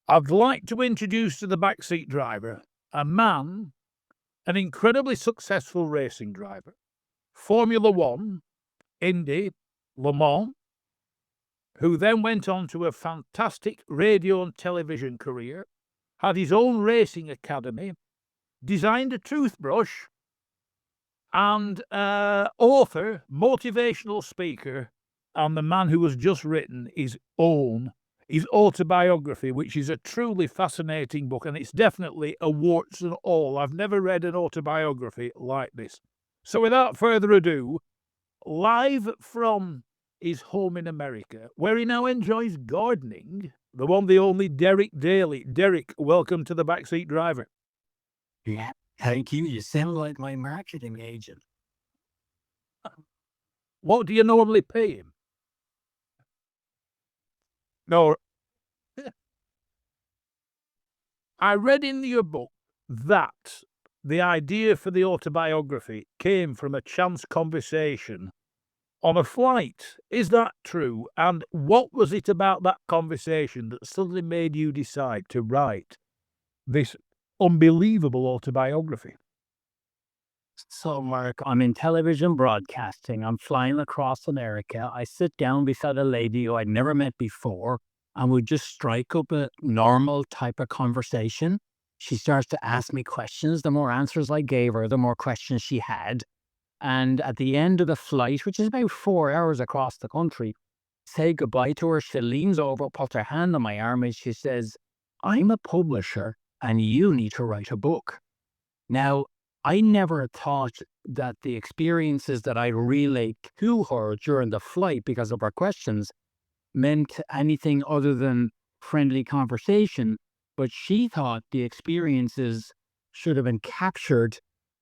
I'd like to introduce to the Backseat Driver a man, an incredibly successful racing driver. Formula One, Indy, Le Mans, who then went on to a fantastic radio and television career, had his own racing academy, designed a toothbrush, and author, motivational speaker, and the man who has just written his autobiography, which is a truly fascinating book, and it's definitely a warts and all. I've never read an autobiography like this. So without further ado, live from his home in America, where he now enjoys gardening, the one, the only Derek Daly. Derek, welcome to the Backseat Driver. Yeah, thank you. You sound like my marketing agent. What do you normally pay him? No. I read in your book that the idea for the autobiography came from a chance conversation on a flight. Is that true? And what was it about that conversation that suddenly made you decide to write this unbelievable autobiography? So, Mark, I'm in television broadcasting. I'm flying across America. I sit down beside a lady who I'd never met before, and we just strike up a normal type of conversation. She starts to ask me questions. The more answers I gave her, the more questions she had. And at the end of the flight, which is about 4 hours across the country, say goodbye to her. She leans over, puts her hand on my arm, and she says, "I'm a publisher, and you need to write a book." Now, I never thought that the experiences that I relayed to her during the flight because of her questions meant anything other than friendly conversation, but she thought the experiences should have been captured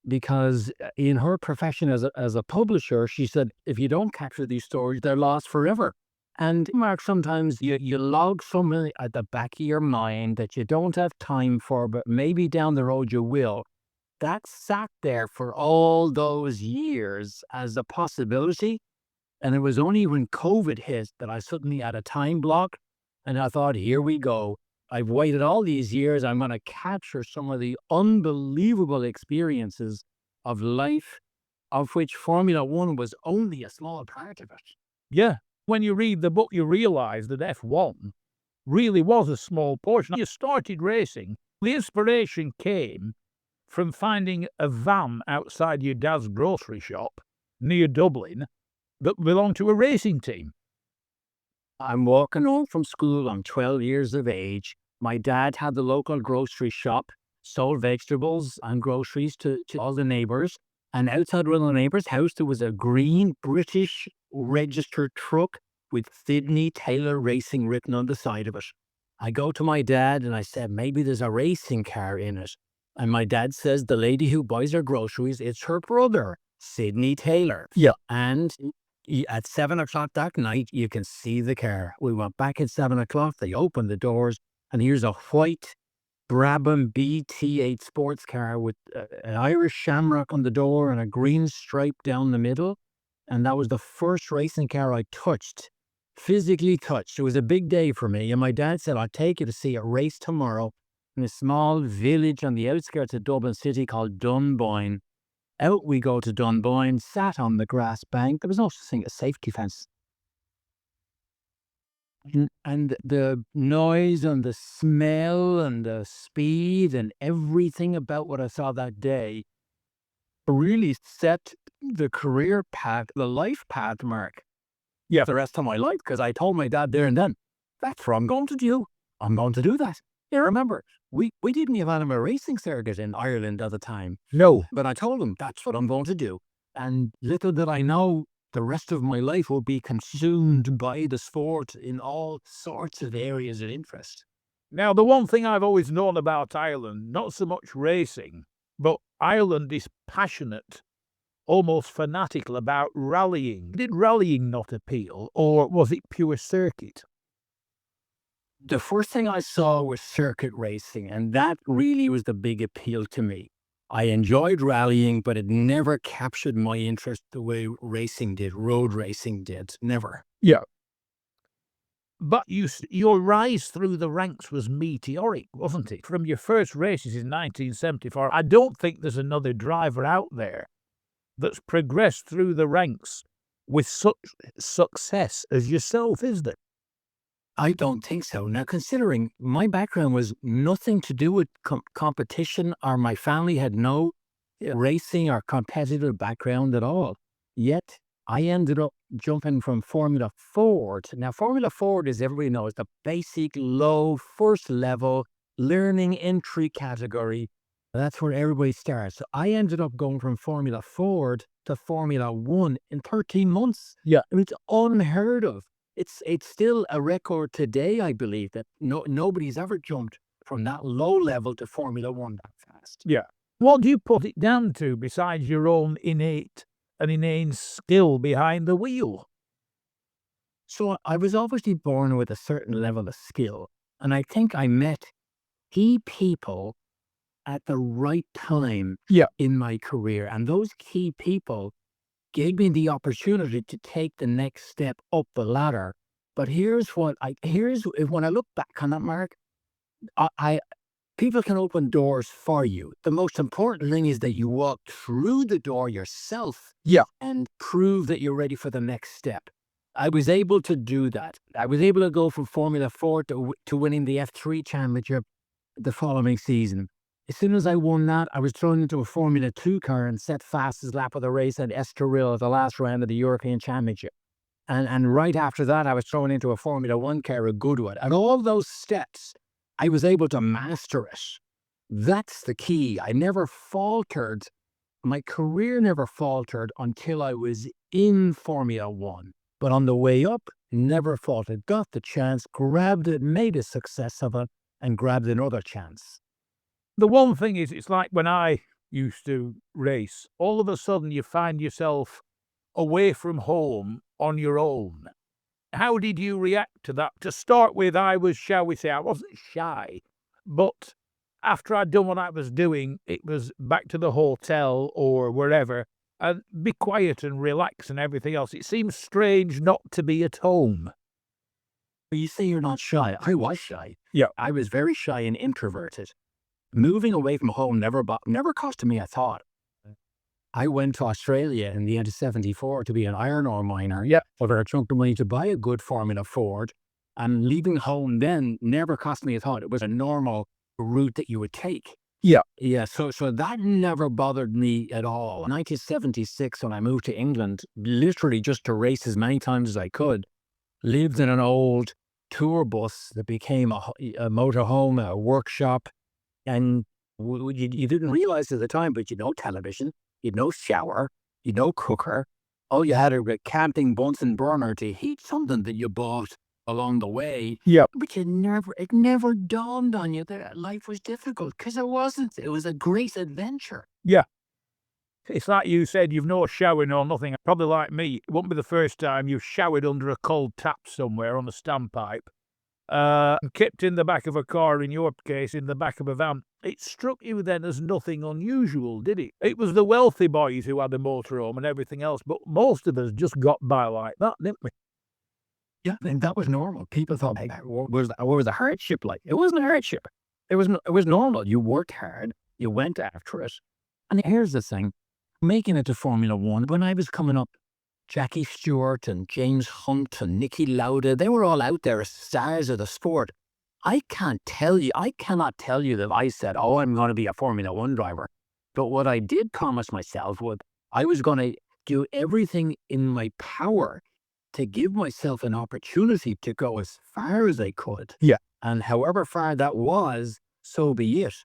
because in her profession as a publisher, she said, if you don't capture these stories, they're lost forever. And Mark, sometimes you log something at the back of your mind that you don't have time for, but maybe down the road you will. That sat there for all those years as a possibility. And it was only when COVID hit that I suddenly had a time block. And I thought, here we go. I've waited all these years. I'm going to capture some of the unbelievable experiences of life, of which Formula One was only a small part of it. Yeah. When you read the book, you realize that F1 really was a small portion. You started racing. The inspiration came from finding a van outside your dad's grocery shop near Dublin that belonged to a racing team. I'm walking home from school. I'm 12 years of age. My dad had the local grocery shop, sold vegetables and groceries to all the neighbors. And outside one of the neighbors' house, there was a green British registered truck with Sydney Taylor Racing written on the side of it. I go to my dad and I said, maybe there's a racing car in it. And my dad says, the lady who buys her groceries, it's her brother, Sydney Taylor. Yeah. And at 7 o'clock that night, you can see the car. We went back at 7 o'clock. They opened the doors, and here's a white Brabham BT8 sports car with an Irish shamrock on the door and a green stripe down the middle. And that was the first racing car I touched, physically touched. It was a big day for me. And my dad said, I'll take you to see a race tomorrow in a small village on the outskirts of Dublin City called Dunboyne. Out we go to Dunboyne, sat on the grass bank. There was no such thing as safety fence. And the noise and the smell and the speed and everything about what I saw that day really set the career path, the life path, Mark. Yeah, the rest of my life, because I told my dad there and then, that's what I'm going to do. I'm going to do that. Yeah, remember, we didn't even have a racing circuit in Ireland at the time. No. But I told him, that's what I'm going to do. And little did I know, the rest of my life will be consumed by the sport in all sorts of areas of interest. Now, the one thing I've always known about Ireland, not so much racing, but Ireland is passionate, almost fanatical about rallying. Did rallying not appeal, or was it pure circuit? The first thing I saw was circuit racing, and that really was the big appeal to me. I enjoyed rallying, but it never captured my interest the way racing did, road racing did. Never. Yeah. But your rise through the ranks was meteoric, wasn't it? From your first races in 1974, I don't think there's another driver out there that's progressed through the ranks with such success as yourself, is there? I don't think so. Now, considering my background was nothing to do with competition, or my family had no racing or competitive background at all. Yet, I ended up jumping from Formula Ford. Now, Formula Ford, as everybody knows, the basic, low, first level learning entry category. That's where everybody starts. So I ended up going from Formula Ford to Formula One in 13 months. Yeah. I mean, it's unheard of. It's still a record today, I believe, that nobody's ever jumped from that low level to Formula One that fast. Yeah. What do you put it down to besides your own innate and inane skill behind the wheel? So I was obviously born with a certain level of skill, and I think I met key people at the right time in my career. And those key people gave me the opportunity to take the next step up the ladder. But here's when I look back on that, Mark, I people can open doors for you. The most important thing is that you walk through the door yourself and prove that you're ready for the next step. I was able to do that. I was able to go from Formula 4 to winning the F3 championship the following season. As soon as I won that, I was thrown into a Formula 2 car and set fastest lap of the race at Estoril at the last round of the European Championship. And right after that, I was thrown into a Formula 1 car, a good one. And all those steps, I was able to master it. That's the key. I never faltered. My career never faltered until I was in Formula 1. But on the way up, never faltered. Got the chance, grabbed it, made a success of it, and grabbed another chance. The one thing is, it's like when I used to race, all of a sudden you find yourself away from home on your own. How did you react to that? To start with, I wasn't shy, but after I'd done what I was doing, it was back to the hotel or wherever and be quiet and relax and everything else. It seems strange not to be at home. You say you're not shy. I was shy. Yeah. I was very shy and introverted. Moving away from home never cost me a thought. I went to Australia in the end of 74 to be an iron ore miner. Yeah. Over a chunk of money to buy a good Formula Ford. And leaving home then never cost me a thought. It was a normal route that you would take. Yeah. Yeah. So that never bothered me at all. In 1976, when I moved to England, literally just to race as many times as I could, lived in an old tour bus that became a motorhome, a workshop. And you didn't realize at the time, but television, shower, cooker. All you had a camping Bunsen burner to heat something that you bought along the way. Yeah. But it never dawned on you that life was difficult, because it wasn't. It was a great adventure. Yeah. It's like you said, you've no shower nor nothing. Probably like me, it won't be the first time you've showered under a cold tap somewhere on a standpipe. Kept in the back of a car, in your case, in the back of a van. It struck you then as nothing unusual, did it? It was the wealthy boys who had a motorhome and everything else, but most of us just got by like that, didn't we? Yeah, and that was normal. People thought, hey, what was the hardship like? It wasn't a hardship. It was normal. You worked hard. You went after it. And here's the thing. Making it to Formula 1, when I was coming up, Jackie Stewart and James Hunt and Niki Lauda, they were all out there as stars of the sport. I cannot tell you that I said, oh, I'm going to be a Formula 1 driver. But what I did promise myself was I was going to do everything in my power to give myself an opportunity to go as far as I could. Yeah. And however far that was, so be it.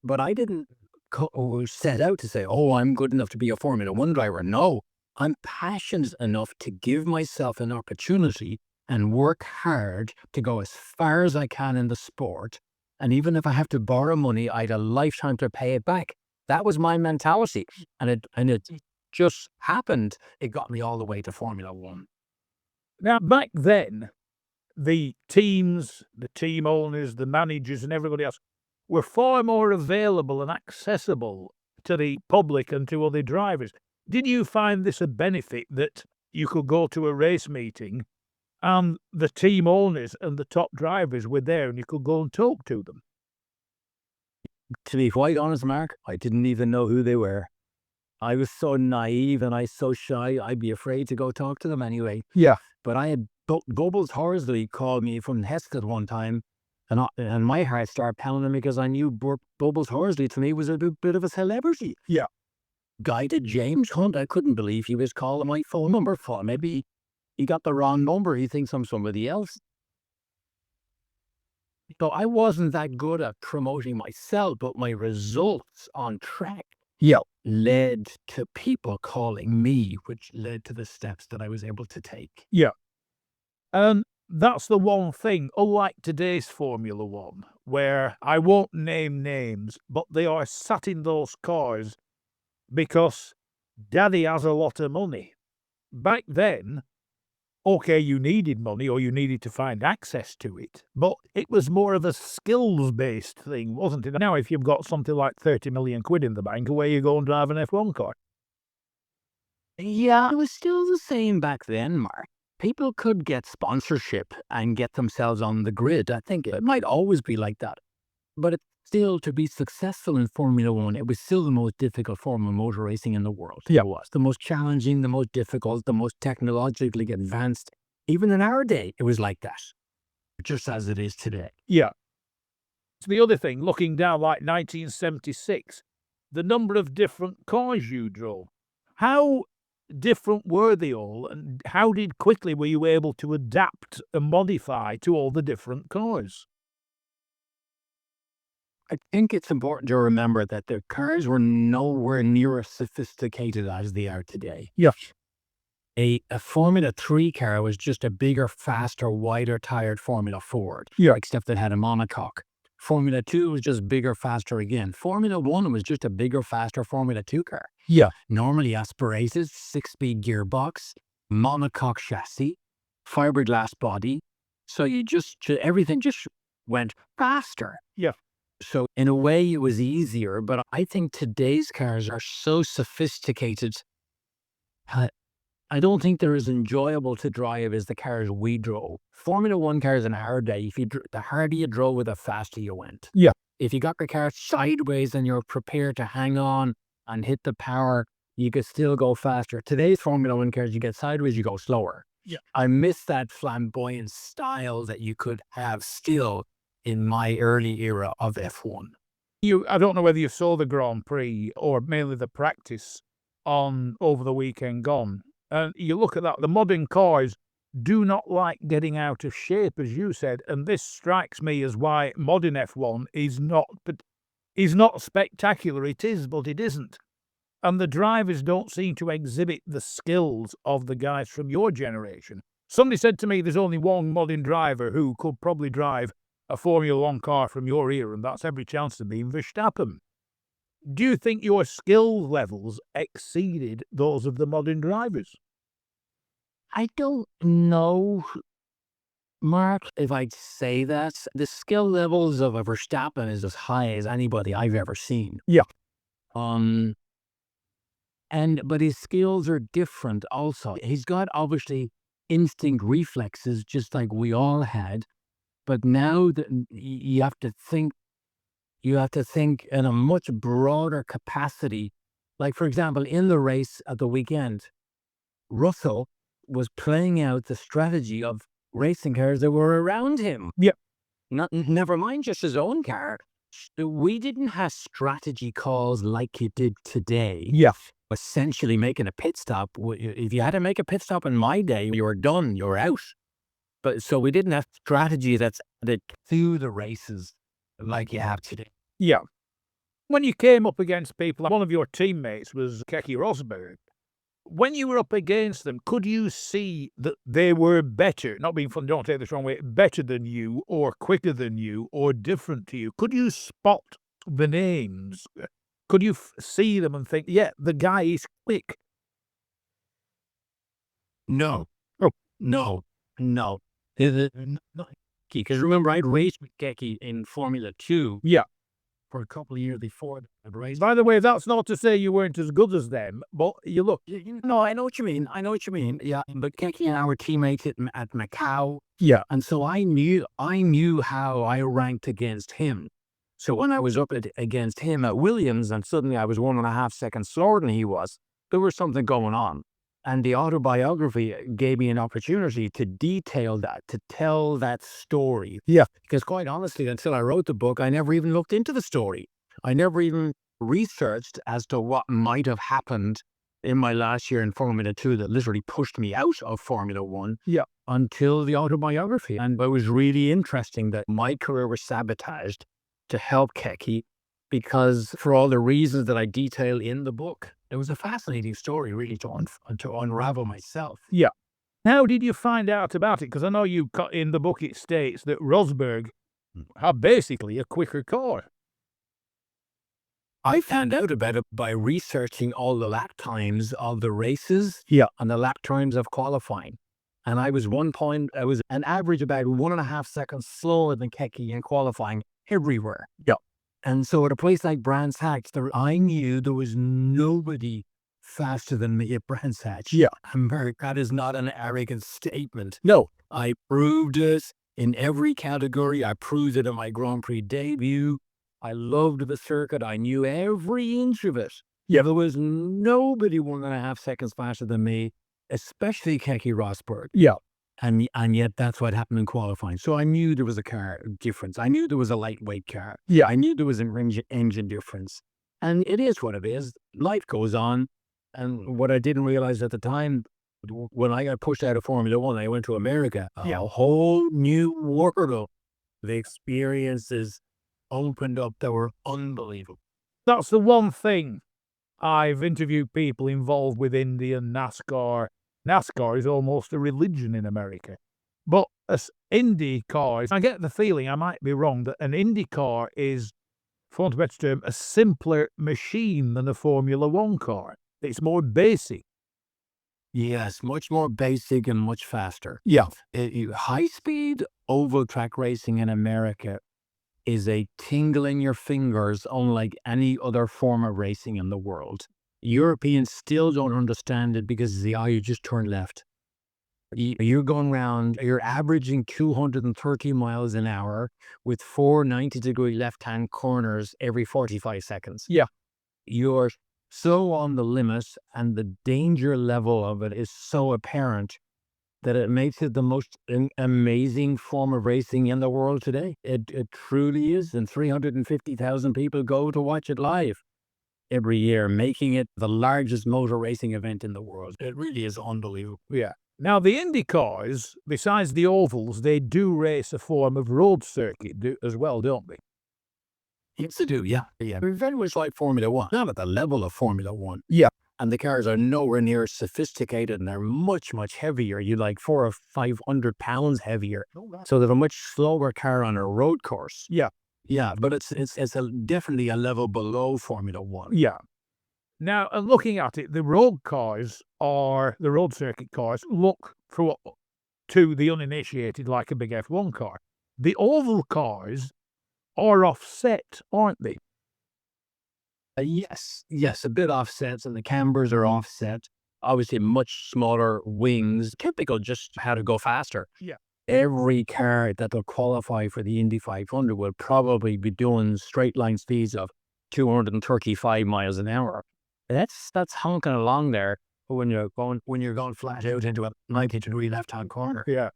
But I didn't set out to say, oh, I'm good enough to be a Formula 1 driver. No. I'm passionate enough to give myself an opportunity and work hard to go as far as I can in the sport. And even if I have to borrow money, I had a lifetime to pay it back. That was my mentality. And it just happened. It got me all the way to Formula 1. Now, back then, the teams, the team owners, the managers and everybody else were far more available and accessible to the public and to other drivers. Did you find this a benefit that you could go to a race meeting and the team owners and the top drivers were there and you could go and talk to them. To be quite honest, Mark, I didn't even know who they were. I was so naive and I was so shy, I'd be afraid to go talk to them anyway. Yeah. But I had Bubbles Horsley called me from Hesketh one time, and my heart started pounding because I knew Bubbles Horsley to me was a bit of a celebrity. Yeah. Guy to James Hunt, I couldn't believe he was calling my phone number for. Maybe he got the wrong number. He thinks I'm somebody else. So I wasn't that good at promoting myself, but my results on track led to people calling me, which led to the steps that I was able to take. Yeah. And that's the one thing, unlike today's Formula One, where I won't name names, but they are sat in those cars because daddy has a lot of money. Back then, okay, you needed money or you needed to find access to it, but it was more of a skills-based thing, wasn't it? Now, if you've got something like 30 million quid in the bank, away you go and drive an F1 car. Yeah, it was still the same back then, Mark. People could get sponsorship and get themselves on the grid. I think it might always be like that. But it's still, to be successful in Formula One, it was still the most difficult form of motor racing in the world. Yeah. It was the most challenging, the most difficult, the most technologically advanced. Even in our day, it was like that, just as it is today. Yeah. It's the other thing, looking down like 1976, the number of different cars you drove. How different were they all, and how quickly were you able to adapt and modify to all the different cars? I think it's important to remember that the cars were nowhere near as sophisticated as they are today. Yeah. A Formula 3 car was just a bigger, faster, wider tired Formula Ford. Yeah. Except it had a monocoque. Formula 2 was just bigger, faster again. Formula 1 was just a bigger, faster Formula 2 car. Yeah. Normally aspirated, 6-speed gearbox, monocoque chassis, fiberglass body. So everything just went faster. Yeah. So in a way, it was easier, but I think today's cars are so sophisticated. I don't think they're as enjoyable to drive as the cars we drove. Formula One cars in our day, the harder you drove, the faster you went. Yeah. If you got the car sideways and you're prepared to hang on and hit the power, you could still go faster. Today's Formula One cars, you get sideways, you go slower. Yeah. I miss that flamboyant style that you could have still in my early era of F1. I don't know whether you saw the Grand Prix or mainly the practice on over the weekend gone. And you look at that, the modern cars do not like getting out of shape, as you said, and this strikes me as why modern F1 is not spectacular. It is, but it isn't. And the drivers don't seem to exhibit the skills of the guys from your generation. Somebody said to me there's only one modern driver who could probably drive a Formula One car from your era, and that's every chance of being Verstappen. Do you think your skill levels exceeded those of the modern drivers? I don't know, Mark, if I'd say that. The skill levels of a Verstappen is as high as anybody I've ever seen. Yeah. But his skills are different also. He's got obviously instinct reflexes just like we all had. But now that you have to think in a much broader capacity. Like, for example, in the race at the weekend, Russell was playing out the strategy of racing cars that were around him. Yeah. Never mind just his own car. We didn't have strategy calls like you did today. Yeah. Essentially making a pit stop. If you had to make a pit stop in my day, you were done, you were out. But so we didn't have strategy that's added to the races like you have today. Yeah. When you came up against people, one of your teammates was Keke Rosberg. When you were up against them, could you see that they were better, not being funny, don't take this wrong way, better than you, or quicker than you, or different to you? Could you spot the names? Could you see them and think, yeah, the guy is quick? No. Oh. No. Because remember, I'd raced with Keke in Formula 2. Yeah. for a couple of years before the race. By the way, that's not to say you weren't as good as them, but you look. No, I know what you mean. I know what you mean. Yeah, but Keke and I were teammates at Macau. Yeah. And so I knew how I ranked against him. So when I was up against him at Williams and suddenly I was 1.5 seconds slower than he was, there was something going on. And the autobiography gave me an opportunity to detail that, to tell that story. Yeah. Because quite honestly, until I wrote the book, I never even looked into the story. I never even researched as to what might have happened in my last year in Formula 2 that literally pushed me out of Formula 1. Yeah. Until the autobiography. And it was really interesting that my career was sabotaged to help Keke because for all the reasons that I detail in the book. It was a fascinating story really to unravel myself. Yeah. How did you find out about it? Because I know you got in the book, it states that Rosberg had basically a quicker car. I found out about it by researching all the lap times of the races. Yeah. And the lap times of qualifying. And I was an average about 1.5 seconds slower than Keke in qualifying everywhere. Yeah. And so at a place like Brands Hatch, I knew there was nobody faster than me at Brands Hatch. Yeah. That is not an arrogant statement. No. I proved it in every category. I proved it in my Grand Prix debut. I loved the circuit. I knew every inch of it. Yeah. There was nobody 1.5 seconds faster than me, especially Keke Rosberg. Yeah. And yet that's what happened in qualifying. So I knew there was a car difference. I knew there was a lightweight car. Yeah. I knew there was an engine difference. And it is what it is. Life goes on. And what I didn't realize at the time, when I got pushed out of Formula 1, I went to America. Yeah. A whole new world. The experiences opened up that were unbelievable. That's the one thing. I've interviewed people involved with Indy and NASCAR. NASCAR is almost a religion in America. But as Indy cars, I get the feeling, I might be wrong, that an Indy car is, for want of a better term, a simpler machine than a Formula 1 car. It's more basic. Yes, much more basic and much faster. Yeah. High-speed oval track racing in America is a tingle in your fingers unlike any other form of racing in the world. Europeans still don't understand it because you just turn left. You're going around, you're averaging 230 miles an hour with 4 90-degree left-hand corners every 45 seconds. Yeah. You're so on the limit, and the danger level of it is so apparent that it makes it the most amazing form of racing in the world today. It truly is, and 350,000 people go to watch it live every year, making it the largest motor racing event in the world. It really is unbelievable. Yeah. Now, the Indy cars, besides the ovals, they do race a form of road circuit as well, don't they? Yes, they do, yeah. They're very much like Formula 1, not at the level of Formula 1. Yeah. And the cars are nowhere near as sophisticated, and they're much, much heavier. You're like 400 or 500 pounds heavier. So they're a much slower car on a road course. Yeah. Yeah, but it's definitely a level below Formula 1. Yeah. Now, looking at it, the road circuit cars look to the uninitiated like a big F1 car. The oval cars are offset, aren't they? Yes, a bit offset, and the cambers are offset. Obviously, much smaller wings, typical just how to go faster. Yeah. Every car that will qualify for the Indy 500 will probably be doing straight line speeds of 235 miles an hour. That's honking along there when you're going flat out into a 90-degree left-hand corner. Yeah.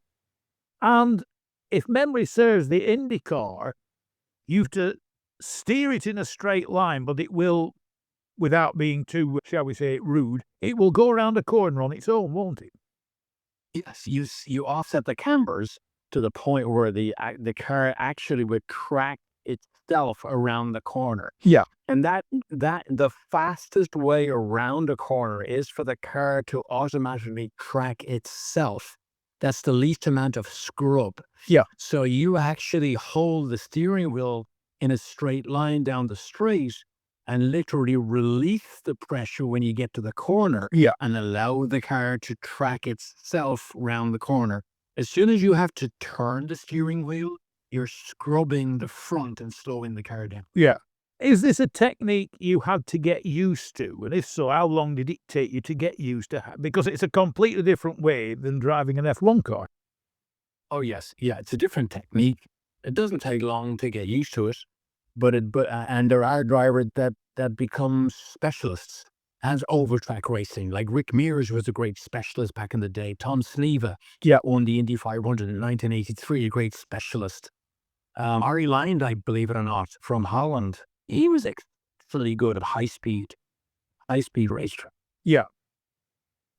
And if memory serves, the Indy car, you have to steer it in a straight line, but it will, without being too, shall we say, rude, it will go around a corner on its own, won't it? Yes, you offset the cambers to the point where the car actually would crack itself around the corner. Yeah. And that the fastest way around a corner is for the car to automatically crack itself. That's the least amount of scrub. Yeah. So you actually hold the steering wheel in a straight line down the straight and literally release the pressure when you get to the corner. Yeah. And allow the car to track itself round the corner. As soon as you have to turn the steering wheel, you're scrubbing the front and slowing the car down. Yeah. Is this a technique you had to get used to? And if so, how long did it take you to get used to? Because it's a completely different way than driving an F1 car. Oh, yes. Yeah, it's a different technique. It doesn't take long to get used to it, and there are drivers that become specialists as overtrack racing. Like Rick Mears was a great specialist back in the day. Tom Sneva won the Indy 500 in 1983, a great specialist. Arie Luyendyk, believe it or not, from Holland, he was extremely good at high speed racetrack. Yeah.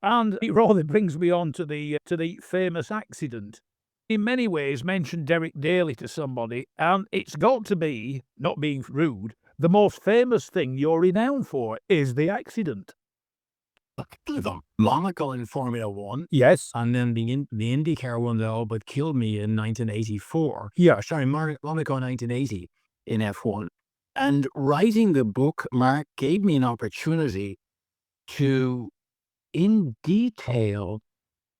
And it rather brings me on to the famous accident. In many ways, mentioned Derek Daly to somebody, and it's got to be, not being rude, the most famous thing you're renowned for is the accident. The Monaco in Formula One, Yes. and then the IndyCar one that all but killed me in 1984. Yeah. Sorry, Monaco 1980 in F1. And writing the book, Mark, gave me an opportunity to, in detail,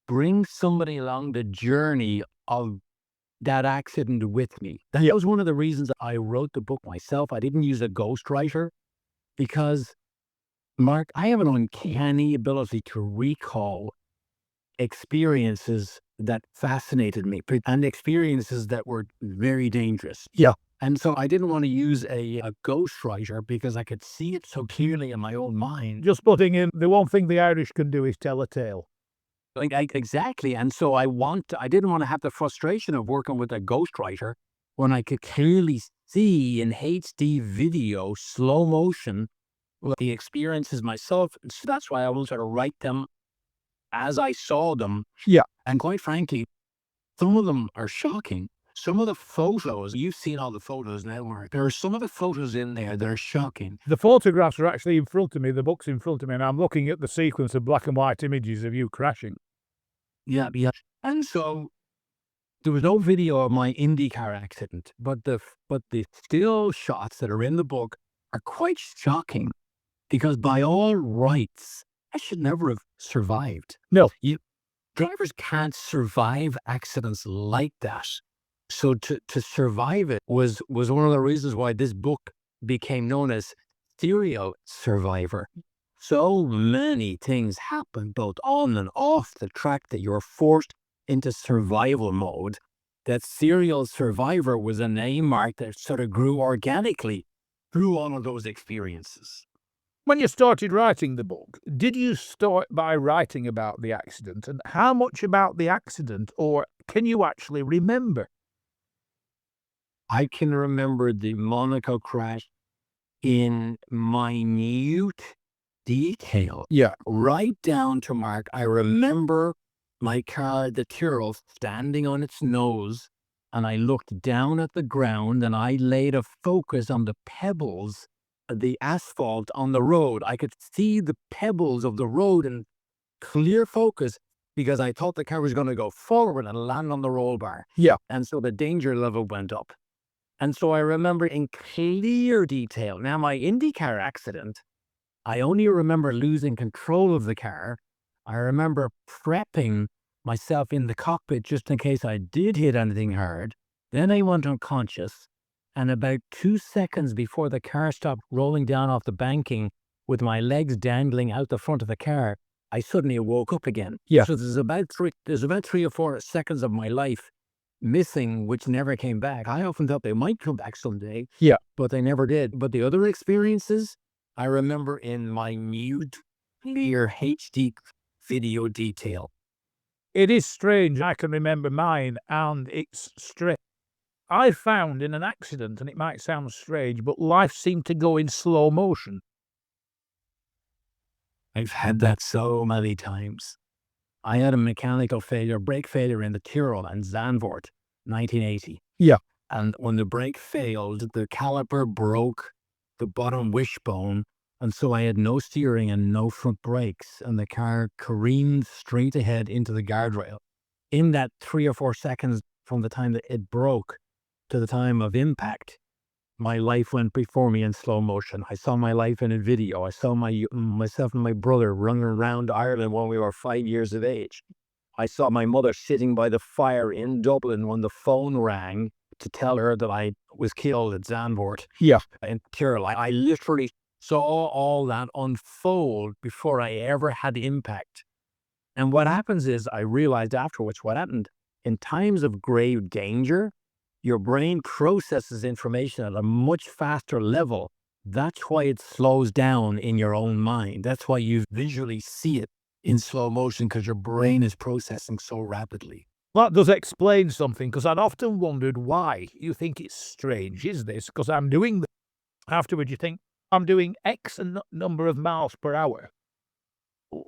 bring somebody along the journey of that accident with me. That was one of the reasons I wrote the book myself. I didn't use a ghostwriter because, Mark, I have an uncanny ability to recall experiences that fascinated me and experiences that were very dangerous. Yeah. And so I didn't want to use a ghostwriter because I could see it so clearly in my own mind. Just putting in, the one thing the Irish can do is tell a tale. Exactly. And so I didn't want to have the frustration of working with a ghostwriter when I could clearly see in HD video, slow motion, the experiences myself. So that's why I wanted to write them as I saw them. Yeah. And quite frankly, some of them are shocking. Some of the photos, you've seen all the photos now, Mark. There are some of the photos in there that are shocking. The photographs are actually in front of me, the book's in front of me, and I'm looking at the sequence of black and white images of you crashing. Yeah. And so there was no video of my IndyCar accident, but the still shots that are in the book are quite shocking because by all rights, I should never have survived. No. Drivers can't survive accidents like that. So to survive it was one of the reasons why this book became known as Serial Survivor. So many things happen both on and off the track that you're forced into survival mode. That Serial Survivor was a name, Mark, that sort of grew organically through all of those experiences. When you started writing the book, did you start by writing about the accident? And how much about the accident, or can you actually remember? I can remember the Monaco crash in minute detail. Yeah. Right down to, Mark, I remember my car, the Tyrrell, standing on its nose, and I looked down at the ground and I laid a focus on the pebbles, the asphalt on the road. I could see the pebbles of the road in clear focus because I thought the car was going to go forward and land on the roll bar. Yeah. And so the danger level went up. And so I remember in clear detail. Now, my IndyCar accident, I only remember losing control of the car. I remember prepping myself in the cockpit just in case I did hit anything hard. Then I went unconscious. And about 2 seconds before the car stopped rolling down off the banking with my legs dangling out the front of the car, I suddenly woke up again. Yeah. So there's about 3 or 4 seconds of my life missing, which never came back. I often thought they might come back someday. Yeah. But they never did. But the other experiences, I remember in minute, clear HD video detail. It is strange. I can remember mine, and it's strange. I found in an accident, and it might sound strange, but life seemed to go in slow motion. I've had that so many times. I had a mechanical failure, brake failure in the Tyrrell and Zandvoort, 1980. Yeah. And when the brake failed, the caliper broke the bottom wishbone, and so I had no steering and no front brakes, and the car careened straight ahead into the guardrail. In that 3 or 4 seconds from the time that it broke to the time of impact, my life went before me in slow motion. I saw my life in a video. I saw myself and my brother running around Ireland when we were 5 years of age. I saw my mother sitting by the fire in Dublin when the phone rang to tell her that I was killed at Zandvoort Yeah. in Tyrol. I literally saw all that unfold before I ever had impact. And what happens is, I realized afterwards what happened. In times of grave danger, your brain processes information at a much faster level. That's why it slows down in your own mind. That's why you visually see it in slow motion, because your brain is processing so rapidly. That does explain something, because I'd often wondered why. You think it's strange, is this? Because I'm doing afterwards you think, I'm doing X number of miles per hour.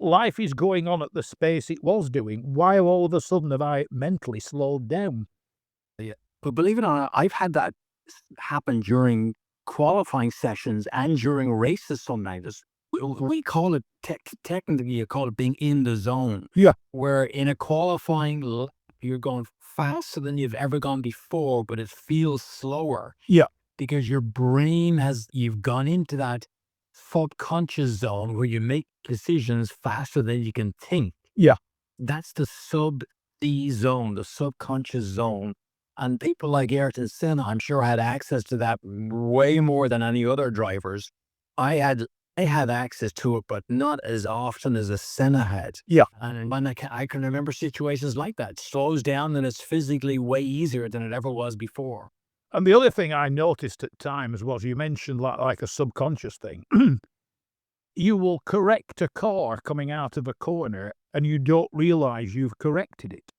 Life is going on at the pace it was doing. Why all of a sudden have I mentally slowed down? But believe it or not, I've had that happen during qualifying sessions and during races sometimes. We call it, technically, you call it being in the zone. Yeah. Where in a qualifying, you're going faster than you've ever gone before, but it feels slower. Yeah. Because your brain you've gone into that subconscious zone where you make decisions faster than you can think. Yeah. That's the sub-D zone, the subconscious zone. And people like Ayrton Senna, I'm sure, had access to that way more than any other drivers. I had access to it, but not as often as a Senna had. Yeah. And when I can remember situations like that. It slows down and it's physically way easier than it ever was before. And the other thing I noticed at times was, you mentioned like a subconscious thing. You will correct a car coming out of a corner and you don't realize you've corrected it.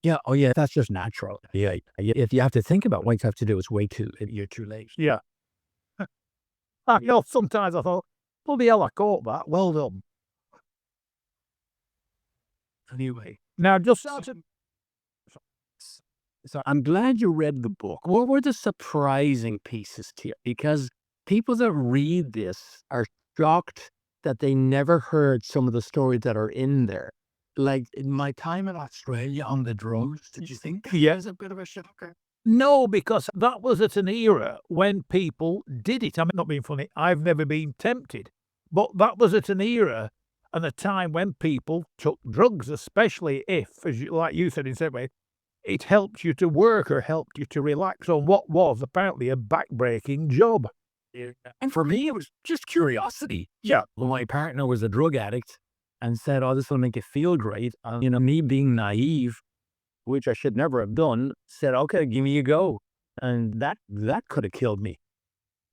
Yeah. Oh, yeah. That's just natural. Yeah. If you have to think about what you have to do, you're too late. Yeah. Sometimes I thought, bloody hell, I caught that. Well done. Anyway. Now, just So I'm glad you read the book. What were the surprising pieces to you? Because people that read this are shocked that they never heard some of the stories that are in there. Like in my time in Australia on the drones, did you think that was a bit of a shocker? No, because that was at an era when people did it. I'm not being funny. I've never been tempted. But that was at an era and a time when people took drugs, especially if, like you said in some way, it helped you to work or helped you to relax on what was apparently a back-breaking job. Yeah. And for me, it was just curiosity. Yeah. Well, my partner was a drug addict and said, "Oh, this will make you feel great." And, me being naive, which I should never have done, said, "Okay, give me a go." And that could have killed me,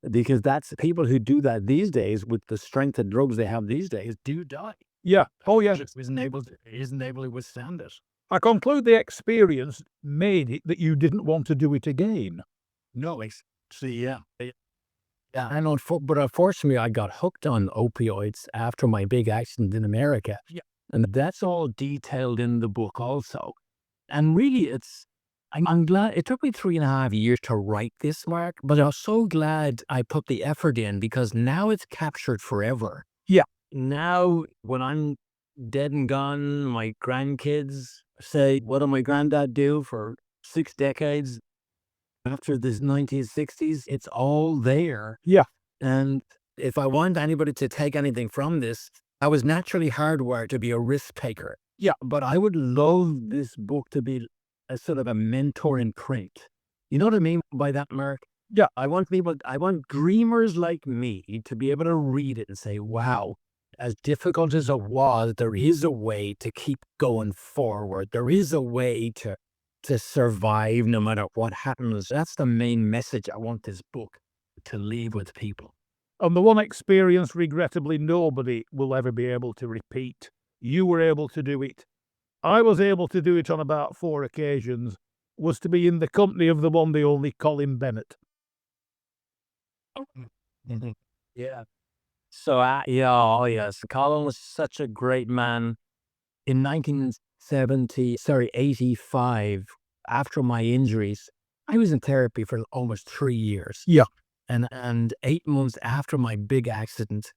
because that's people who do that these days with the strength of drugs they have these days do die. Yeah. Oh, yeah. Isn't able to withstand it. I conclude the experience made it that you didn't want to do it again. No, see, yeah. Yeah, but unfortunately, I got hooked on opioids after my big accident in America. Yeah. And that's all detailed in the book also. And really, I'm glad it took me 3.5 years to write this, Mark, but I'm so glad I put the effort in, because now it's captured forever. Yeah. Now, when I'm dead and gone, my grandkids say, "What did my granddad do for 6 decades?" After the 1960s, it's all there. Yeah. And if I want anybody to take anything from this, I was naturally hardwired to be a risk taker. Yeah. But I would love this book to be a sort of a mentor in print. You know what I mean by that, Mark? Yeah. I want dreamers like me to be able to read it and say, wow, as difficult as it was, there is a way to keep going forward. There is a way to survive no matter what happens. That's the main message I want this book to leave with people. And the one experience, regrettably, nobody will ever be able to repeat. You were able to do it. I was able to do it on about 4 occasions, was to be in the company of the one, the only Colin Bennett. Yeah. So, yes, Colin was such a great man. In 1985, after my injuries, I was in therapy for almost 3 years. Yeah. And 8 months after my big accident,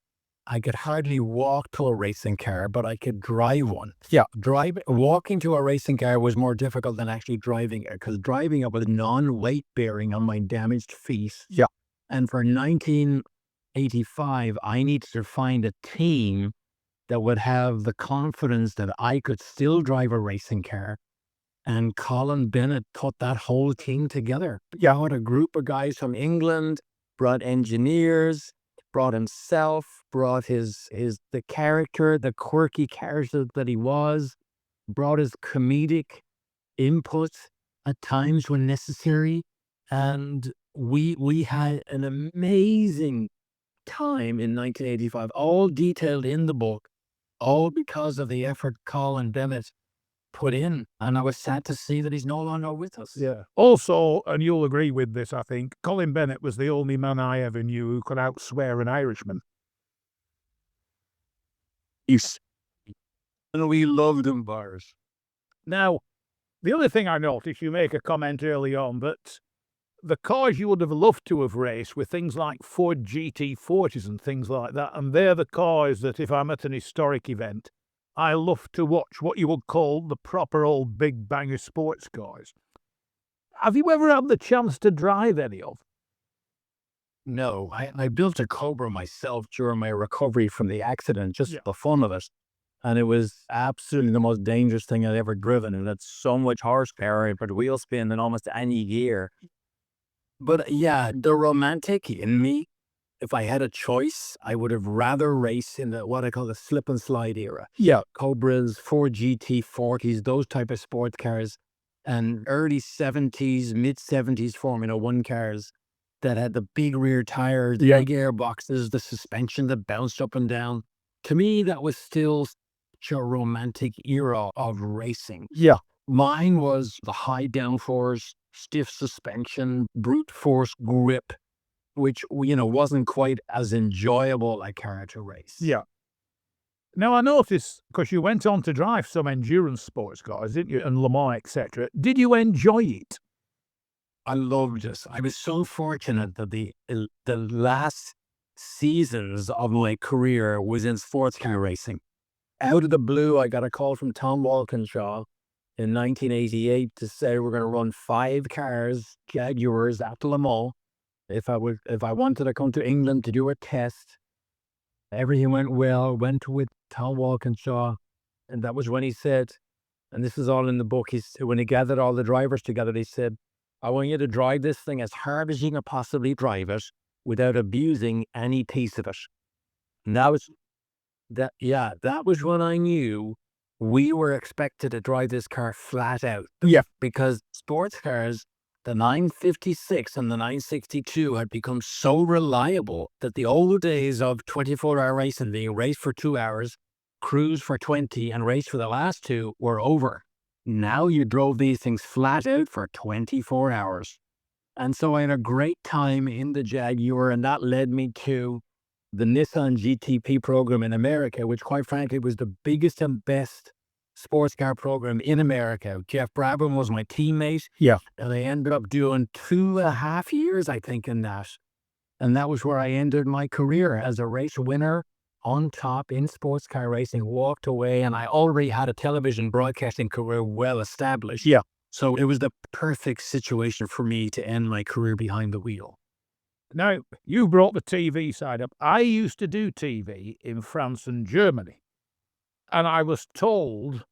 I could hardly walk to a racing car, but I could drive one. Yeah. Walking to a racing car was more difficult than actually driving it, because driving it with non-weight bearing on my damaged feet. Yeah. And for 1985, I needed to find a team that would have the confidence that I could still drive a racing car And Colin Bennett put that whole team together. Yeah, what a group of guys from England, brought engineers, brought himself, brought the character, the quirky character that he was, brought his comedic input at times when necessary. And we had an amazing time in 1985, all detailed in the book, all because of the effort Colin Bennett put in. And I was sad to see that he's no longer with us. Yeah. Also, and you'll agree with this, I think, Colin Bennett was the only man I ever knew who could outswear an Irishman. Yes. And we loved him, Bars. Now, the other thing I noticed, you make a comment early on, that the cars you would have loved to have raced were things like Ford GT40s and things like that. And they're the cars that if I'm at an historic event, I love to watch what you would call the proper old big banger sports cars. Have you ever had the chance to drive any of? No, I built a Cobra myself during my recovery from the accident, just for the fun of it. And it was absolutely the most dangerous thing I'd ever driven. And it's so much horsepower for the wheel spin in almost any gear. But yeah, the romantic in me, if I had a choice, I would have rather raced in what I call the slip and slide era. Yeah. Cobras, Ford GT40s, those type of sports cars, and early 70s, mid 70s Formula One cars that had the big rear tires, the big airboxes, the suspension that bounced up and down. To me, that was still such a romantic era of racing. Yeah. Mine was the high downforce, stiff suspension, brute force grip, which, wasn't quite as enjoyable a car to race. Yeah. Now, I noticed, because you went on to drive some endurance sports cars, didn't you, and Le Mans, etc. Did you enjoy it? I loved it. I was so fortunate that the last seasons of my career was in sports car racing. Out of the blue, I got a call from Tom Walkinshaw in 1988 to say we're going to run 5 cars, Jaguars, at Le Mans. If I wanted to come to England to do a test. Everything went well. Went with Tom Walkinshaw, and that was when he said, and this is all in the book. When he gathered all the drivers together, he said, "I want you to drive this thing as hard as you can possibly drive it, without abusing any piece of it." And that was when I knew we were expected to drive this car flat out. Yeah. Because sports cars, the 956 and the 962 had become so reliable that the old days of 24-hour racing, being raced for 2 hours, cruise for 20, and race for the last 2 were over. Now you drove these things flat out for 24 hours. And so I had a great time in the Jaguar, and that led me to the Nissan GTP program in America, which quite frankly was the biggest and best sports car program in America. Jeff Brabham was my teammate. Yeah. And I ended up doing 2.5 years, I think, in that. And that was where I ended my career as a race winner on top in sports car racing, walked away, and I already had a television broadcasting career well established. Yeah. So it was the perfect situation for me to end my career behind the wheel. Now, you brought the TV side up. I used to do TV in France and Germany. And I was told,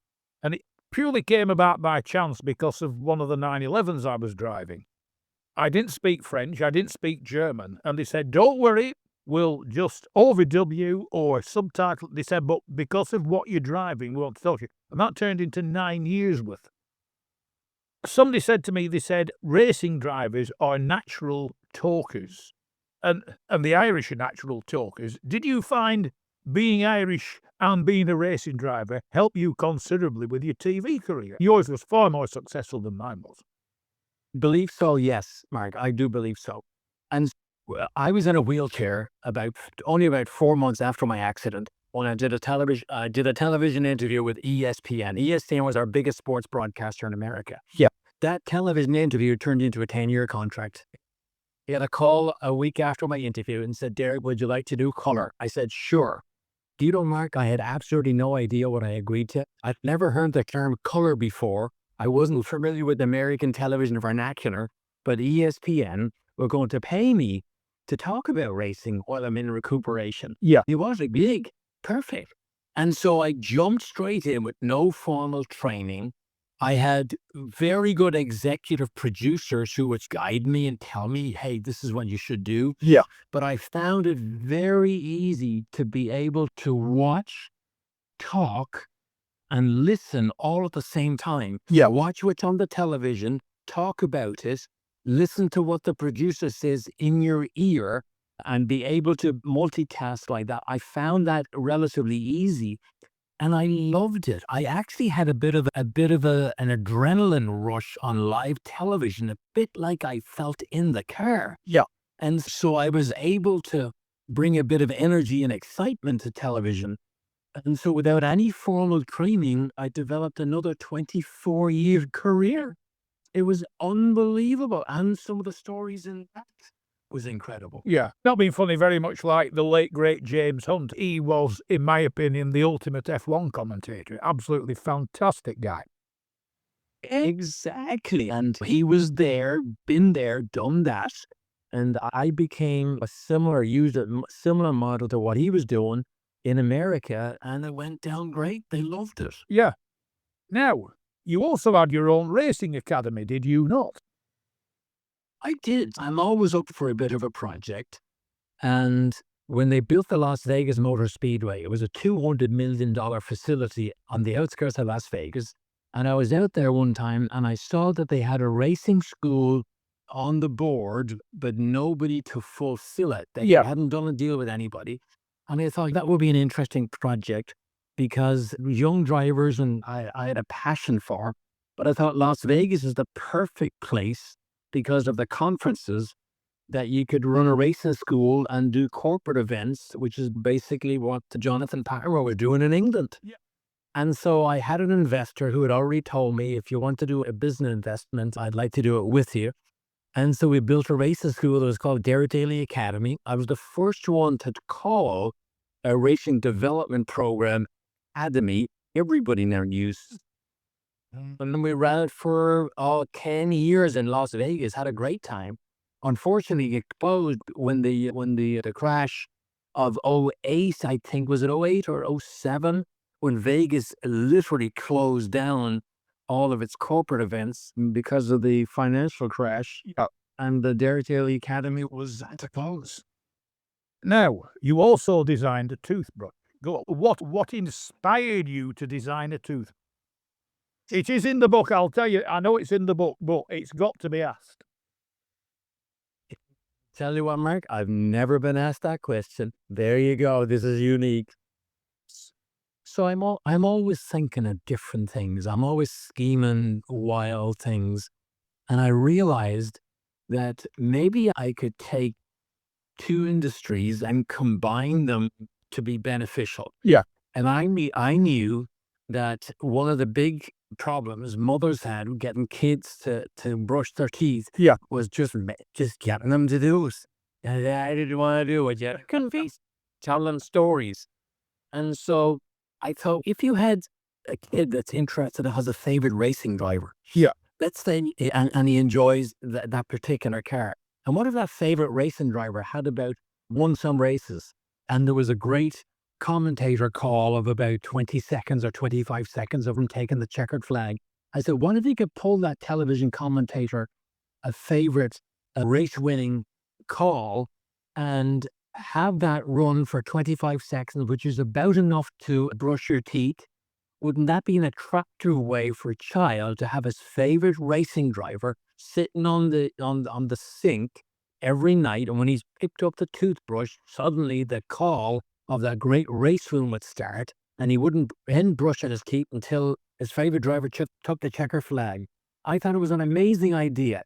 and it purely came about by chance because of one of the 911s I was driving. I didn't speak French, I didn't speak German, and they said, "Don't worry, we'll just overdub you or subtitle." They said, "But because of what you're driving, we won't tell you." And that turned into 9 years worth. Somebody said to me, they said, racing drivers are natural talkers, and the Irish are natural talkers. Did you find being Irish and being a racing driver help you considerably with your TV career? Yours was far more successful than mine was. Believe so, yes, Mark. I do believe so. And I was in a wheelchair only about 4 months after my accident when I did a television interview with ESPN. ESPN was our biggest sports broadcaster in America. Yeah. That television interview turned into a 10-year contract. He had a call a week after my interview and said, "Derek, would you like to do color?" I said, "Sure." Do you know, Mark, I had absolutely no idea what I agreed to. I'd never heard the term color before. I wasn't familiar with American television vernacular, but ESPN were going to pay me to talk about racing while I'm in recuperation. Yeah. It was a gig. Perfect. And so I jumped straight in with no formal training. I had very good executive producers who would guide me and tell me, hey, this is what you should do. Yeah. But I found it very easy to be able to watch, talk, and listen all at the same time. Yeah. Watch what's on the television, talk about it, listen to what the producer says in your ear, and be able to multitask like that. I found that relatively easy. And I loved it. I actually had a bit of an adrenaline rush on live television, a bit like I felt in the car. Yeah. And so I was able to bring a bit of energy and excitement to television. And so without any formal training, I developed another 24-year career. It was unbelievable. And some of the stories in that was incredible. Yeah. Not being funny, very much like the late, great James Hunt. He was, in my opinion, the ultimate F1 commentator. Absolutely fantastic guy. Exactly. And he was there, been there, done that. And I became used a similar model to what he was doing in America, and it went down great. They loved it. Yeah. Now, you also had your own racing academy, did you not? I did. I'm always up for a bit of a project. And when they built the Las Vegas Motor Speedway, it was a $200 million facility on the outskirts of Las Vegas. And I was out there one time and I saw that they had a racing school on the board, but nobody to fulfill it. They Yeah. hadn't done a deal with anybody. And I thought that would be an interesting project because young drivers, and I had a passion for, but I thought Las Vegas is the perfect place because of the conferences that you could run a racing school and do corporate events, which is basically what Jonathan Parrow was doing in England. Yeah. And so I had an investor who had already told me, if you want to do a business investment, I'd like to do it with you. And so we built a racing school that was called Derek Daly Academy. I was the first one to call a racing development program academy. Everybody now used. And then we ran it for 10 years in Las Vegas, had a great time. Unfortunately, it closed when the crash of '08, I think, was it '08 or '07, when Vegas literally closed down all of its corporate events because of the financial crash. Yeah. And the Derek Daly Academy was at a close. Now, you also designed a toothbrush. Go on. What inspired you to design a toothbrush? It is in the book, I'll tell you. I know it's in the book, but it's got to be asked. Tell you what, Mark, I've never been asked that question. There you go. This is unique. So I'm always thinking of different things. I'm always scheming wild things. And I realized that maybe I could take two industries and combine them to be beneficial. Yeah. And I knew that one of the big problems mothers had getting kids to brush their teeth was just getting them to do it. And I didn't want to do it yet. Confess, tell them stories. And so I thought, if you had a kid that's interested and has a favorite racing driver, let's say, and he enjoys that particular car. And what if that favorite racing driver had won some races, and there was a great commentator call of about 20 seconds or 25 seconds of him taking the checkered flag? I said, what if you could pull that television commentator a favorite race-winning call and have that run for 25 seconds, which is about enough to brush your teeth? Wouldn't that be an attractive way for a child to have his favorite racing driver sitting on the sink every night, and when he's picked up the toothbrush, suddenly the call of that great race room would start, and he wouldn't end brushing his teeth until his favorite driver took the checker flag? I thought it was an amazing idea.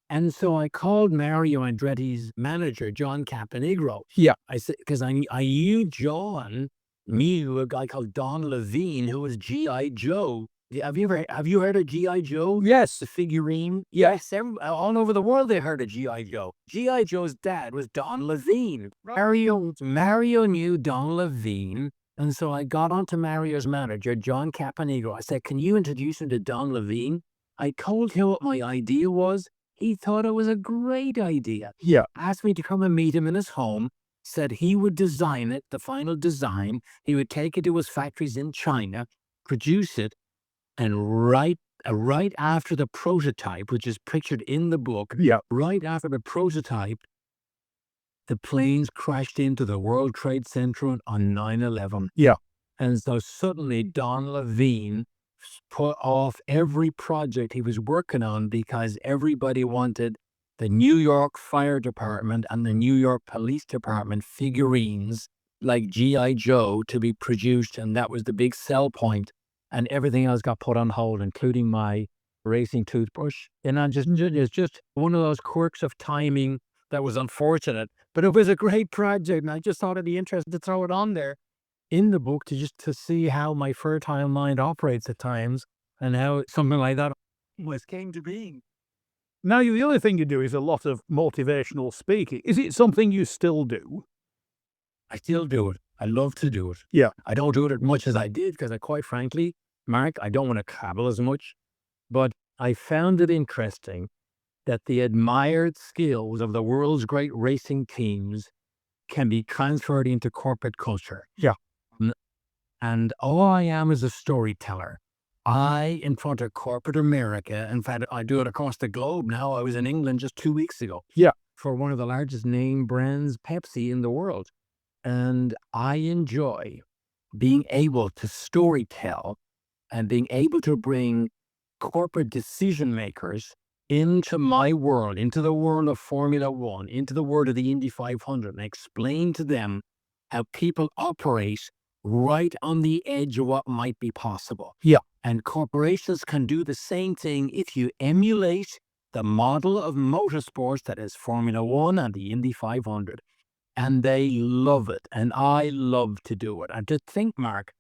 And so I called Mario Andretti's manager, John Caponegro. Yeah. I said, because I knew John knew a guy called Don Levine, who was G.I. Joe. Have you heard of G.I. Joe? Yes. The figurine? Yes, all over the world they heard of G.I. Joe. G.I. Joe's dad was Don Levine. Mario knew Don Levine, and so I got onto Mario's manager, John Caponegro. I said, can you introduce him to Don Levine? I told him what my idea was. He thought it was a great idea. Yeah. Asked me to come and meet him in his home, said he would design it, the final design. He would take it to his factories in China, produce it, and write right after the prototype, which is pictured in the book, Yeah. right after the prototype, the planes crashed into the World Trade Center on 9/11. Yeah. And so suddenly Don Levine put off every project he was working on because everybody wanted the New York Fire Department and the New York Police Department figurines like G.I. Joe to be produced. And that was the big sell point. And everything else got put on hold, including my racing toothbrush. And it's just one of those quirks of timing that was unfortunate. But it was a great project, and I just thought it'd be interesting to throw it on there in the book to see how my fertile mind operates at times and how something like that came to being. Now, the other thing you do is a lot of motivational speaking. Is it something you still do? I still do it. I love to do it. Yeah. I don't do it as much as I did because quite frankly, Mark, I don't want to travel as much. But I found it interesting that the admired skills of the world's great racing teams can be transferred into corporate culture. Yeah. And all I am is a storyteller. I, in front of corporate America, in fact, I do it across the globe now. I was in England just 2 weeks ago. Yeah. For one of the largest name brands, Pepsi, in the world. And I enjoy being able to storytell and being able to bring corporate decision makers into my world, into the world of Formula One, into the world of the Indy 500, and explain to them how people operate right on the edge of what might be possible. Yeah. And corporations can do the same thing if you emulate the model of motorsports that is Formula One and the Indy 500. And they love it. And I love to do it. And to think, Mark,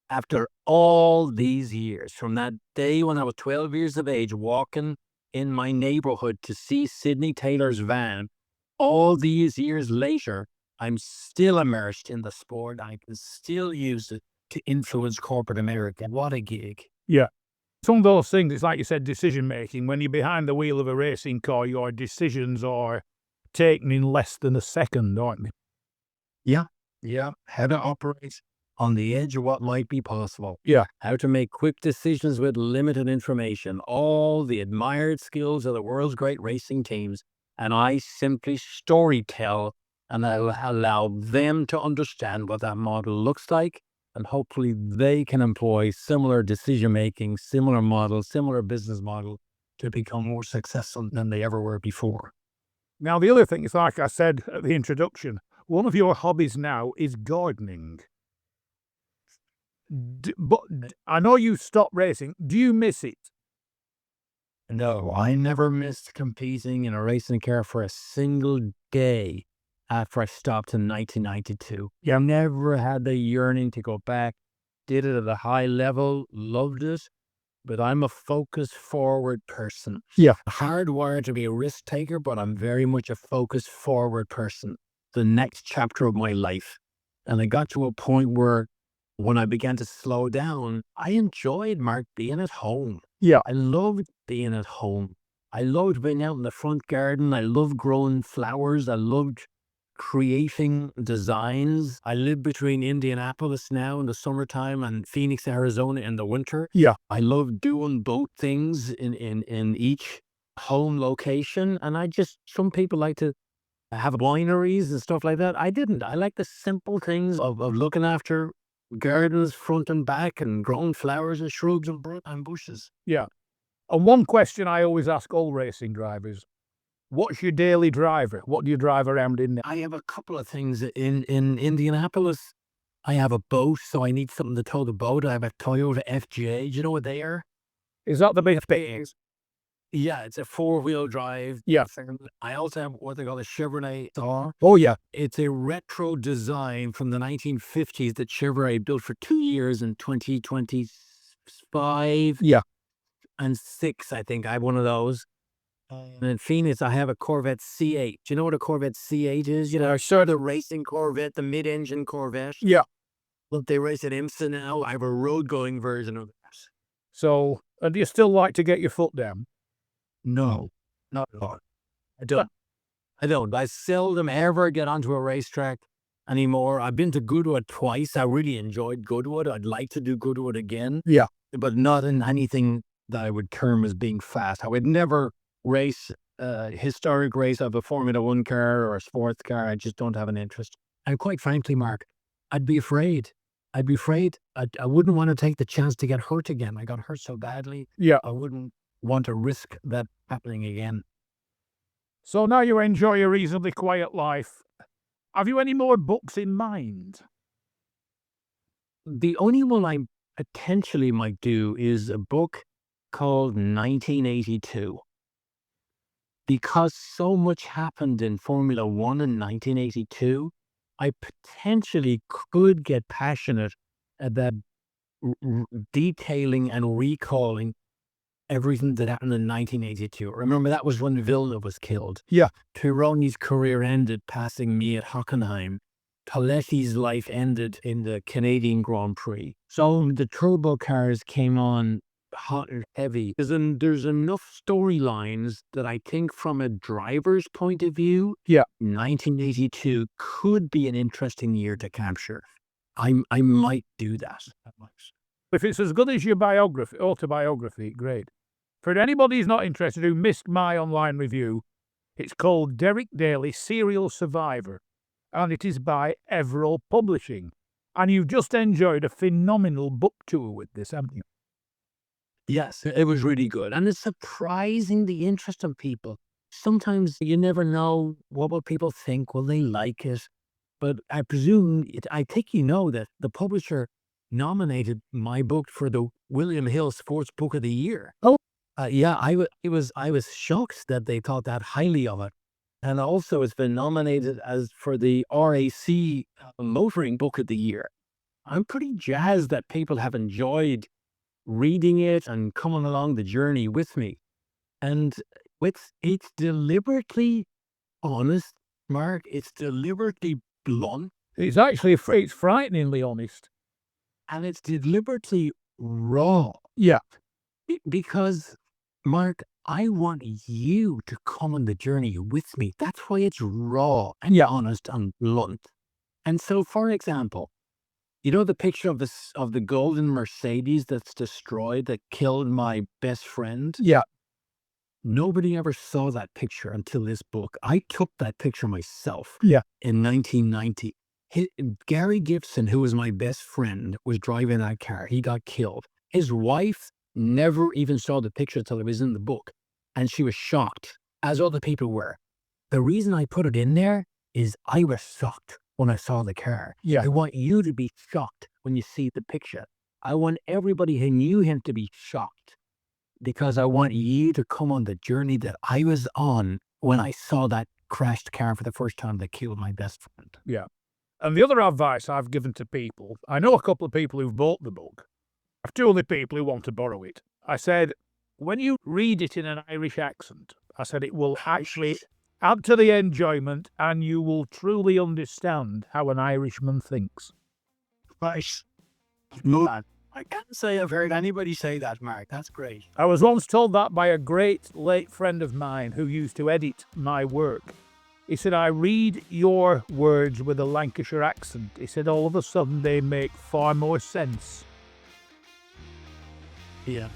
after all these years, from that day when I was 12 years of age, walking in my neighborhood to see Sidney Taylor's van, all these years later, I'm still immersed in the sport. I can still use it to influence corporate America. What a gig. Yeah. Some of those things, it's like you said, decision making. When you're behind the wheel of a racing car, your decisions are taken in less than a second, aren't they? Yeah. How to operate on the edge of what might be possible. Yeah. How to make quick decisions with limited information. All the admired skills of the world's great racing teams. And I simply storytell and I allow them to understand what that model looks like. And hopefully they can employ similar decision-making, similar models, similar business model to become more successful than they ever were before. Now, the other thing is, like I said at the introduction, one of your hobbies now is gardening. But I know you stopped racing. Do you miss it? No, I never missed competing in a racing car for a single day after I stopped in 1992. Yeah. Never had the yearning to go back. Did it at a high level, loved it, but I'm a focus-forward person. Yeah. Hardwired to be a risk taker, but I'm very much a focus-forward person. The next chapter of my life. And I got to a point where when I began to slow down, I enjoyed, Mark, being at home. Yeah. I loved being at home. I loved being out in the front garden. I loved growing flowers. I loved creating designs. I live between Indianapolis now in the summertime and Phoenix, Arizona in the winter. Yeah. I love doing both things in each home location. And some people like to have wineries and stuff like that. I didn't. I like the simple things of looking after gardens front and back and growing flowers and shrubs and bushes. Yeah. And one question I always ask all racing drivers, what's your daily driver? What do you drive around in? I have a couple of things in Indianapolis. I have a boat, so I need something to tow the boat. I have a Toyota FJ. Do you know what they are? Is that the big things? Yeah, it's a 4-wheel drive. Yeah. I also have what they call a Chevrolet Star. Oh, yeah. It's a retro design from the 1950s that Chevrolet built for 2 years in 2025. Yeah. And 6, I think. I have one of those. And in Phoenix, I have a Corvette C8. Do you know what a Corvette C8 is? You know, sort of the racing Corvette, the mid-engine Corvette. Yeah. Look, they race at IMSA now. I have a road-going version of that. So, do you still like to get your foot down? No, not at all. I don't. I seldom ever get onto a racetrack anymore. I've been to Goodwood twice. I really enjoyed Goodwood. I'd like to do Goodwood again. Yeah. But not in anything that I would term as being fast. I would never race a historic race of a Formula One car or a sports car. I just don't have an interest. And quite frankly, Mark, I'd be afraid. I'd be afraid. I wouldn't want to take the chance to get hurt again. I got hurt so badly. Yeah. I wouldn't want to risk that happening again. So now you enjoy a reasonably quiet life. Have you any more books in mind? The only one I potentially might do is a book called 1982. Because so much happened in Formula One in 1982, I potentially could get passionate about detailing and recalling everything that happened in 1982. Remember, that was when Villeneuve was killed. Yeah. Pironi's career ended passing me at Hockenheim. Paletti's life ended in the Canadian Grand Prix. So the turbo cars came on hot and heavy. There's enough storylines that I think from a driver's point of view, 1982 could be an interesting year to capture. I might do that. If it's as good as your autobiography, great. For anybody who's not interested, who missed my online review, it's called Derek Daly, Serial Survivor, and it is by Everall Publishing. And you've just enjoyed a phenomenal book tour with this, haven't you? Yes, it was really good. And it's surprising the interest of people. Sometimes you never know what will people think. Will they like it? But I think you know that the publisher nominated my book for the William Hill Sports Book of the Year. Oh. Yeah, I was shocked that they thought that highly of it. And also it's been nominated for the RAC Motoring Book of the Year. I'm pretty jazzed that people have enjoyed reading it and coming along the journey with me. And it's deliberately honest, Mark. It's deliberately blunt. It's actually it's frighteningly honest. And it's deliberately raw. Yeah. Because, Mark, I want you to come on the journey with me. That's why it's raw and honest and blunt. And so, for example, you know the picture of the golden Mercedes that's destroyed, that killed my best friend? Yeah. Nobody ever saw that picture until this book. I took that picture myself Yeah. in 1990. Gary Gibson, who was my best friend, was driving that car. He got killed. His wife never even saw the picture until it was in the book. And she was shocked, as other people were. The reason I put it in there is I was shocked when I saw the car. Yeah. I want you to be shocked when you see the picture. I want everybody who knew him to be shocked, because I want you to come on the journey that I was on when I saw that crashed car for the first time that killed my best friend. Yeah. And the other advice I've given to people, I know a couple of people who've bought the book. I've two other people who want to borrow it. I said, when you read it in an Irish accent, I said it will actually add to the enjoyment and you will truly understand how an Irishman thinks. Right. No, I can't say I've heard anybody say that, Mark. That's great. I was once told that by a great late friend of mine who used to edit my work. He said, I read your words with a Lancashire accent. He said, all of a sudden they make far more sense. Yeah.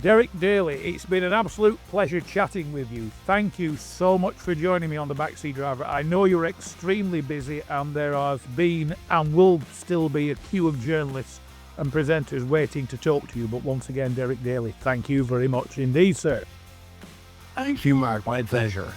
Derek Daly, it's been an absolute pleasure chatting with you. Thank you so much for joining me on the Backseat Driver. I know you're extremely busy and there has been and will still be a queue of journalists and presenters waiting to talk to you. But once again, Derek Daly, thank you very much indeed, sir. Thank you, Mark. My pleasure.